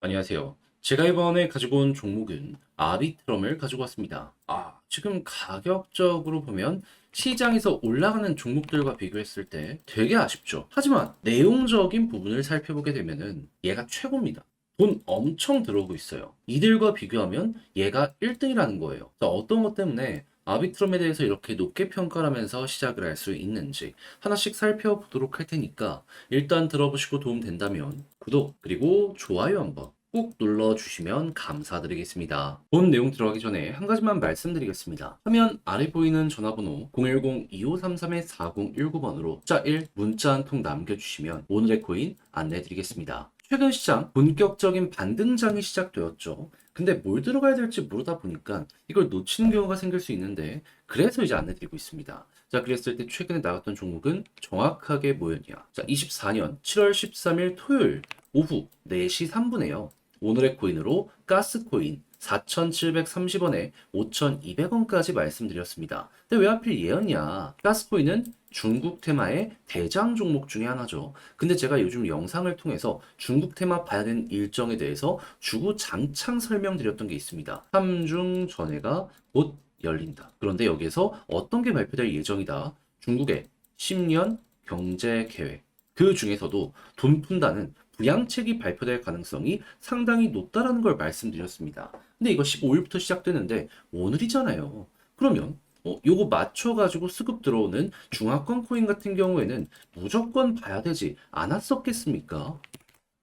안녕하세요. 제가 이번에 가지고 온 종목은 아비트럼을 가지고 왔습니다. 지금 가격적으로 보면 시장에서 올라가는 종목들과 비교했을 때 되게 아쉽죠. 하지만 내용적인 부분을 살펴보게 되면은 얘가 최고입니다. 돈 엄청 들어오고 있어요. 이들과 비교하면 얘가 1등이라는 거예요. 자, 어떤 것 때문에 아비트럼에 대해서 이렇게 높게 평가를 하면서 시작을 할 수 있는지 하나씩 살펴보도록 할 테니까 일단 들어보시고 도움 된다면 구독 그리고 좋아요 한번 꼭 눌러주시면 감사드리겠습니다. 본 내용 들어가기 전에 한 가지만 말씀드리겠습니다. 화면 아래 보이는 전화번호 010-2533-4019번으로 자 1 문자 한 통 남겨주시면 오늘의 코인 안내드리겠습니다. 최근 시장 본격적인 반등장이 시작되었죠. 근데 뭘 들어가야 될지 모르다 보니까 이걸 놓치는 경우가 생길 수 있는데 그래서 이제 안내드리고 있습니다. 자, 그랬을 때 최근에 나갔던 종목은 정확하게 뭐였냐? 자, 24년 7월 13일 토요일 오후 4시 3분에요. 오늘의 코인으로 가스코인 4,730원에 5,200원까지 말씀드렸습니다. 근데 왜 하필 얘였냐? 가스코인은 중국 테마의 대장 종목 중에 하나죠. 근데 제가 요즘 영상을 통해서 중국 테마 봐야 되는 일정에 대해서 주구장창 설명드렸던 게 있습니다. 3중 전회가 곧 열린다. 그런데 여기에서 어떤 게 발표될 예정이다. 중국의 10년 경제 계획. 그 중에서도 돈 푼다는 부양책이 발표될 가능성이 상당히 높다라는 걸 말씀드렸습니다. 근데 이거 15일부터 시작되는데 오늘이잖아요. 그러면 요거 맞춰가지고 수급 들어오는 중화권 코인 같은 경우에는 무조건 봐야 되지 않았었겠습니까?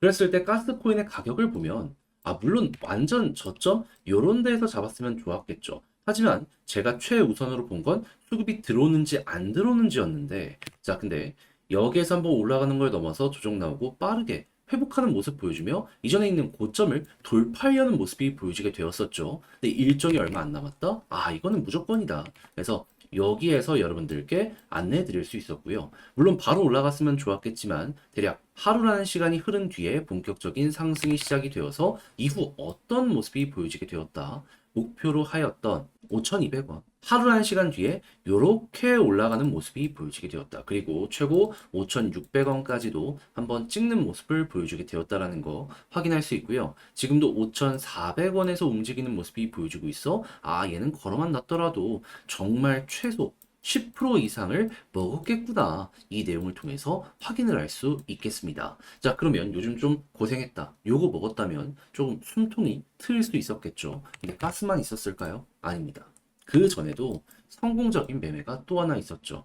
그랬을 때 가스코인의 가격을 보면 물론 완전 저점 요런 데에서 잡았으면 좋았겠죠. 하지만 제가 최우선으로 본 건 수급이 들어오는지 안 들어오는지였는데 자 근데 여기에서 한번 올라가는 걸 넘어서 조정 나오고 빠르게 회복하는 모습 보여주며 이전에 있는 고점을 돌파하려는 모습이 보여지게 되었었죠. 근데 일정이 얼마 안 남았다? 이거는 무조건이다. 그래서 여기에서 여러분들께 안내해 드릴 수 있었고요. 물론 바로 올라갔으면 좋았겠지만 대략 하루라는 시간이 흐른 뒤에 본격적인 상승이 시작이 되어서 이후 어떤 모습이 보여지게 되었다. 목표로 하였던 5,200원. 하루라는 시간 뒤에 이렇게 올라가는 모습이 보여지게 되었다. 그리고 최고 5,600원까지도 한번 찍는 모습을 보여주게 되었다라는 거 확인할 수 있고요. 지금도 5,400원에서 움직이는 모습이 보여지고 있어. 얘는 걸어만 놨더라도 정말 최소 10% 이상을 먹었겠구나. 이 내용을 통해서 확인을 할 수 있겠습니다. 자, 그러면 요즘 좀 고생했다. 요거 먹었다면 조금 숨통이 트일 수 있었겠죠. 근데 가스만 있었을까요? 아닙니다. 그 전에도 성공적인 매매가 또 하나 있었죠.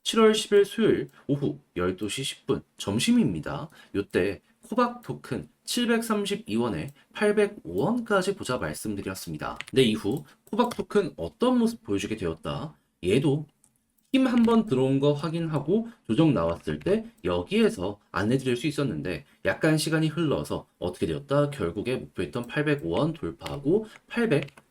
7월 10일 수요일 오후 12시 10분 점심입니다. 요때 코박 토큰 732원에 805원까지 보자 말씀드렸습니다. 근데 이후 코박 토큰 어떤 모습 보여주게 되었다. 얘도 힘 한번 들어온 거 확인하고 조정 나왔을 때 여기에서 안내 드릴 수 있었는데 약간 시간이 흘러서 어떻게 되었다? 결국에 목표했던 805원 돌파하고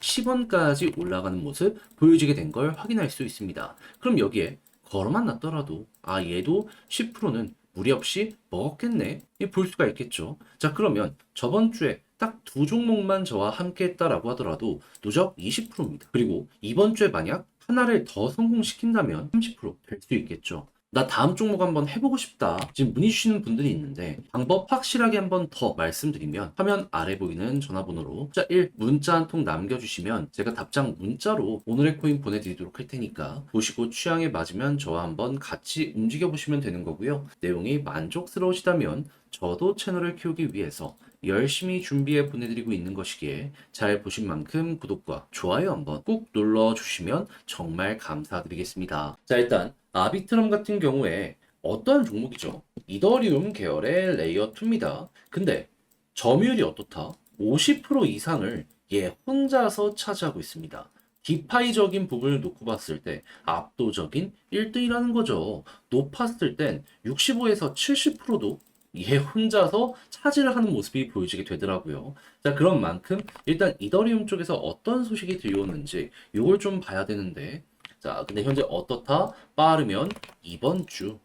810원까지 올라가는 모습 보여지게 된 걸 확인할 수 있습니다. 그럼 여기에 걸어만 놨더라도 얘도 10%는 무리 없이 먹었겠네 볼 수가 있겠죠. 자, 그러면 저번 주에 딱 두 종목만 저와 함께 했다라고 하더라도 누적 20%입니다. 그리고 이번 주에 만약 하나를 더 성공시킨다면 30%될 수 있겠죠. 나 다음 종목 한번 해보고 싶다. 지금 문의 주시는 분들이 있는데 방법 확실하게 한번 더 말씀드리면 화면 아래 보이는 전화번호로 자 1 문자 한 통 남겨주시면 제가 답장 문자로 오늘의 코인 보내드리도록 할 테니까 보시고 취향에 맞으면 저와 한번 같이 움직여 보시면 되는 거고요. 내용이 만족스러우시다면 저도 채널을 키우기 위해서 열심히 준비해 보내드리고 있는 것이기에 잘 보신 만큼 구독과 좋아요 한번 꾹 눌러주시면 정말 감사드리겠습니다. 자, 일단 아비트럼 같은 경우에 어떠한 종목이죠? 이더리움 계열의 레이어2입니다. 근데 점유율이 어떻다? 50% 이상을 얘 혼자서 차지하고 있습니다. 디파이적인 부분을 놓고 봤을 때 압도적인 1등이라는 거죠. 높았을 땐 65에서 70%도 얘 혼자서 차지를 하는 모습이 보여지게 되더라고요. 자, 그런 만큼 일단 이더리움 쪽에서 어떤 소식이 들려오는지 이걸 좀 봐야 되는데 자, 근데 현재 어떻다? 빠르면 이번 주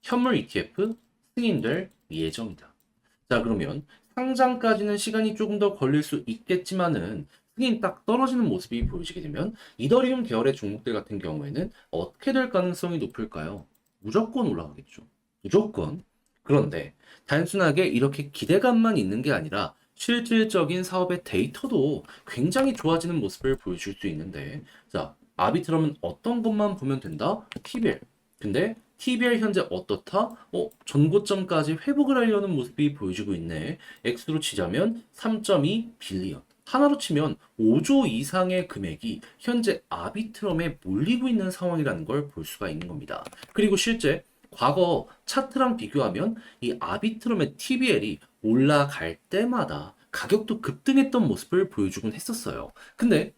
현물 ETF 승인될 예정이다. 자, 그러면 상장까지는 시간이 조금 더 걸릴 수 있겠지만은 승인 딱 떨어지는 모습이 보여지게 되면 이더리움 계열의 종목들 같은 경우에는 어떻게 될 가능성이 높을까요? 무조건 올라가겠죠. 무조건. 그런데 단순하게 이렇게 기대감만 있는 게 아니라 실질적인 사업의 데이터도 굉장히 좋아지는 모습을 보여줄 수 있는데, 자, 아비트럼은 어떤 것만 보면 된다? TBL. 근데 TBL 현재 어떻다? 전고점까지 회복을 하려는 모습이 보여지고 있네. X로 치자면 3.2 빌리언. 하나로 치면 5조 이상의 금액이 현재 아비트럼에 몰리고 있는 상황이라는 걸 볼 수가 있는 겁니다. 그리고 실제 과거 차트랑 비교하면 이 아비트럼의 TBL이 올라갈 때마다 가격도 급등했던 모습을 보여주곤 했었어요. 근데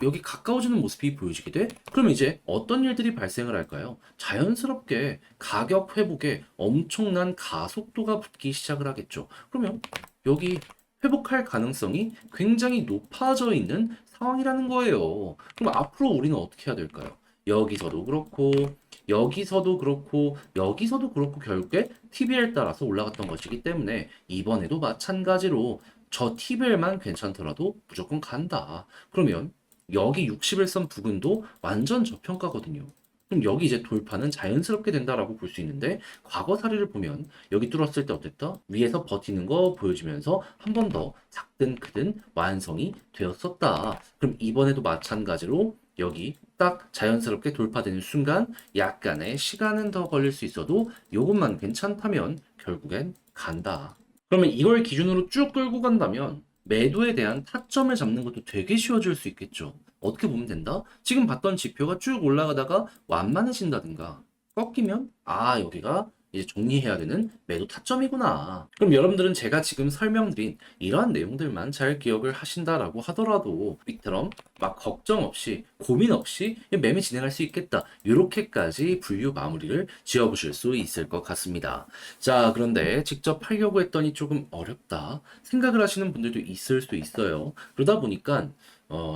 여기 가까워지는 모습이 보여지게 돼? 그럼 이제 어떤 일들이 발생을 할까요? 자연스럽게 가격 회복에 엄청난 가속도가 붙기 시작을 하겠죠. 그러면 여기 회복할 가능성이 굉장히 높아져 있는 상황이라는 거예요. 그럼 앞으로 우리는 어떻게 해야 될까요? 여기서도 그렇고, 여기서도 그렇고, 여기서도 그렇고 결국에 TBL 따라서 올라갔던 것이기 때문에 이번에도 마찬가지로 저 TBL만 괜찮더라도 무조건 간다. 그러면 여기 61선 부근도 완전 저평가거든요. 그럼 여기 이제 돌파는 자연스럽게 된다라고 볼 수 있는데 과거 사례를 보면 여기 뚫었을 때 어땠다? 위에서 버티는 거 보여주면서 한 번 더 작든 크든 완성이 되었었다. 그럼 이번에도 마찬가지로 여기 딱 자연스럽게 돌파되는 순간 약간의 시간은 더 걸릴 수 있어도 이것만 괜찮다면 결국엔 간다. 그러면 이걸 기준으로 쭉 끌고 간다면 매도에 대한 타점을 잡는 것도 되게 쉬워질 수 있겠죠. 어떻게 보면 된다? 지금 봤던 지표가 쭉 올라가다가 완만해진다든가 꺾이면 여기가 이제 정리해야 되는 매도 타점이구나. 그럼 여러분들은 제가 지금 설명드린 이러한 내용들만 잘 기억을 하신다라고 하더라도 빅트럼 막 걱정 없이 고민 없이 매매 진행할 수 있겠다. 이렇게까지 분류 마무리를 지어보실 수 있을 것 같습니다. 자, 그런데 직접 하려고 했더니 조금 어렵다 생각을 하시는 분들도 있을 수 있어요. 그러다 보니까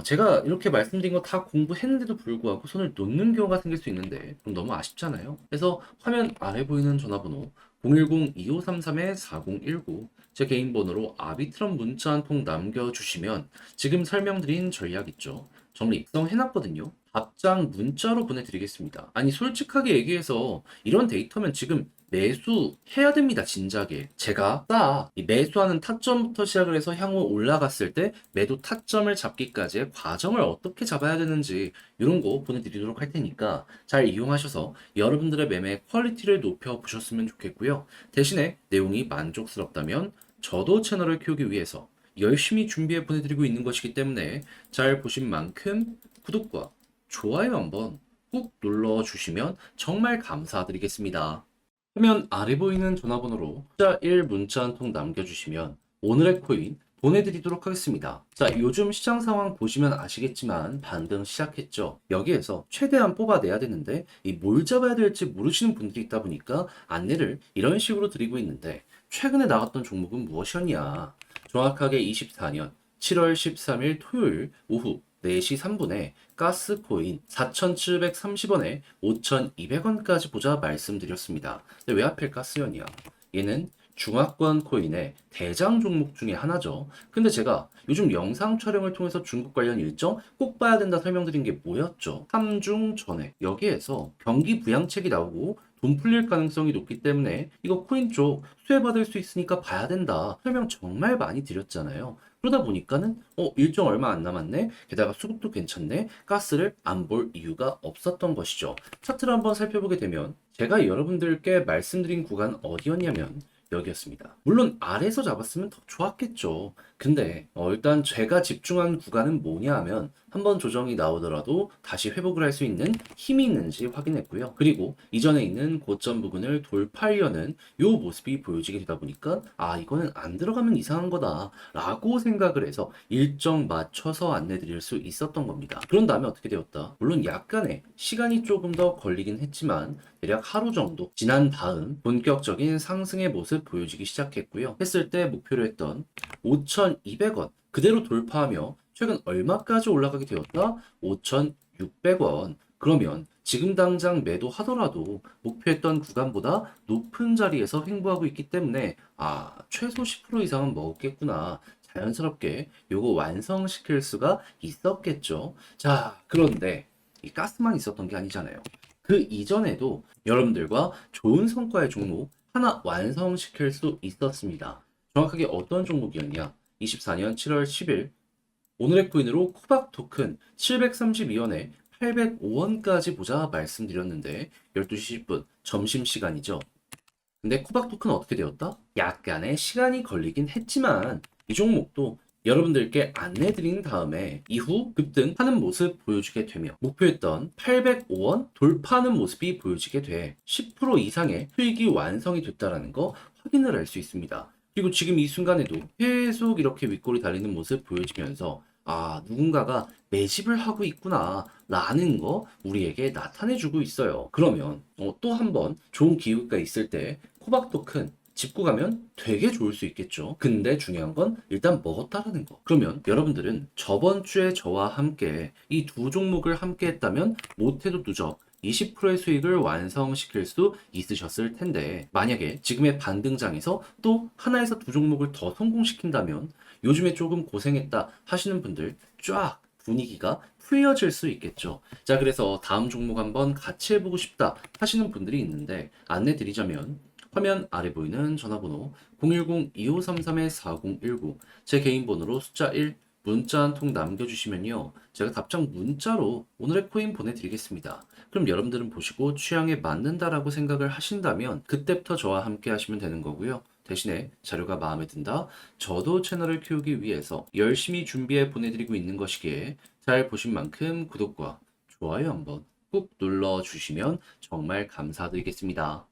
제가 이렇게 말씀드린 거 다 공부했는데도 불구하고 손을 놓는 경우가 생길 수 있는데 그럼 너무 아쉽잖아요. 그래서 화면 아래 보이는 전화번호 010-2533-4019 제 개인 번호로 아비트럼 문자 한 통 남겨주시면 지금 설명드린 전략 있죠. 정리 입성해놨거든요. 답장 문자로 보내드리겠습니다. 아니 솔직하게 얘기해서 이런 데이터면 지금 매수해야 됩니다. 진작에. 제가 이 매수하는 타점부터 시작을 해서 향후 올라갔을 때 매도 타점을 잡기까지의 과정을 어떻게 잡아야 되는지 이런 거 보내드리도록 할 테니까 잘 이용하셔서 여러분들의 매매 퀄리티를 높여보셨으면 좋겠고요. 대신에 내용이 만족스럽다면 저도 채널을 키우기 위해서 열심히 준비해 보내드리고 있는 것이기 때문에 잘 보신 만큼 구독과 좋아요 한번 꾹 눌러주시면 정말 감사드리겠습니다. 화면 아래 보이는 전화번호로 숫자 1 문자 한 통 남겨주시면 오늘의 코인 보내드리도록 하겠습니다. 자, 요즘 시장 상황 보시면 아시겠지만 반등 시작했죠. 여기에서 최대한 뽑아내야 되는데 이 뭘 잡아야 될지 모르시는 분들이 있다 보니까 안내를 이런 식으로 드리고 있는데 최근에 나왔던 종목은 무엇이었냐? 정확하게 24년 7월 13일 토요일 오후 4시 3분에 가스코인 4,730원에 5,200원까지 보자 말씀드렸습니다. 근데 왜 하필 가스연이야? 얘는 중화권 코인의 대장 종목 중에 하나죠. 근데 제가 요즘 영상 촬영을 통해서 중국 관련 일정 꼭 봐야 된다 설명드린 게 뭐였죠? 3중 전에 여기에서 경기 부양책이 나오고 돈 풀릴 가능성이 높기 때문에 이거 코인 쪽 수혜받을 수 있으니까 봐야 된다 설명 정말 많이 드렸잖아요. 그러다 보니까는 일정 얼마 안 남았네. 게다가 수급도 괜찮네. 가스를 안 볼 이유가 없었던 것이죠. 차트를 한번 살펴보게 되면 제가 여러분들께 말씀드린 구간 어디였냐면 여기였습니다. 물론 아래에서 잡았으면 더 좋았겠죠. 근데 일단 제가 집중한 구간은 뭐냐 하면 한번 조정이 나오더라도 다시 회복을 할 수 있는 힘이 있는지 확인했고요. 그리고 이전에 있는 고점 부근을 돌파하려는 요 모습이 보여지게 되다 보니까 이거는 안 들어가면 이상한 거다 라고 생각을 해서 일정 맞춰서 안내 드릴 수 있었던 겁니다. 그런 다음에 어떻게 되었다? 물론 약간의 시간이 조금 더 걸리긴 했지만 대략 하루 정도 지난 다음 본격적인 상승의 모습 보여지기 시작했고요. 했을 때 목표로 했던 5,200원 그대로 돌파하며 최근 얼마까지 올라가게 되었다? 5,600원. 그러면 지금 당장 매도하더라도 목표했던 구간보다 높은 자리에서 횡보하고 있기 때문에 최소 10% 이상은 먹었겠구나. 자연스럽게 요거 완성시킬 수가 있었겠죠. 자, 그런데 이 가스만 있었던 게 아니잖아요. 그 이전에도 여러분들과 좋은 성과의 종목 하나 완성시킬 수 있었습니다. 정확하게 어떤 종목이었냐? 24년 7월 10일 오늘의 코인으로 코박 토큰 732원에 805원까지 보자 말씀드렸는데 12시 10분 점심시간이죠. 근데 코박 토큰 어떻게 되었다? 약간의 시간이 걸리긴 했지만 이 종목도 여러분들께 안내드린 다음에 이후 급등하는 모습 보여주게 되며 목표했던 805원 돌파하는 모습이 보여지게 돼 10% 이상의 수익이 완성이 됐다는 거 확인을 할 수 있습니다. 그리고 지금 이 순간에도 계속 이렇게 윗골이 달리는 모습 보여지면서 아, 누군가가 매집을 하고 있구나 라는 거 우리에게 나타내주고 있어요. 그러면 또 한 번 좋은 기회가 있을 때 코박 토큰 짚고 가면 되게 좋을 수 있겠죠. 근데 중요한 건 일단 먹었다라는 거. 그러면 여러분들은 저번 주에 저와 함께 이 두 종목을 함께 했다면 못해도 누적 20%의 수익을 완성시킬 수 있으셨을 텐데 만약에 지금의 반등장에서 또 하나에서 두 종목을 더 성공시킨다면 요즘에 조금 고생했다 하시는 분들 쫙 분위기가 풀려질 수 있겠죠. 자, 그래서 다음 종목 한번 같이 해보고 싶다 하시는 분들이 있는데 안내 드리자면 화면 아래 보이는 전화번호 010-2533-4019 제 개인 번호로 숫자 1 문자 한 통 남겨주시면요. 제가 답장 문자로 오늘의 코인 보내드리겠습니다. 그럼 여러분들은 보시고 취향에 맞는다라고 생각을 하신다면 그때부터 저와 함께 하시면 되는 거고요. 대신에 자료가 마음에 든다. 저도 채널을 키우기 위해서 열심히 준비해 보내드리고 있는 것이기에 잘 보신 만큼 구독과 좋아요 한번 꾹 눌러주시면 정말 감사드리겠습니다.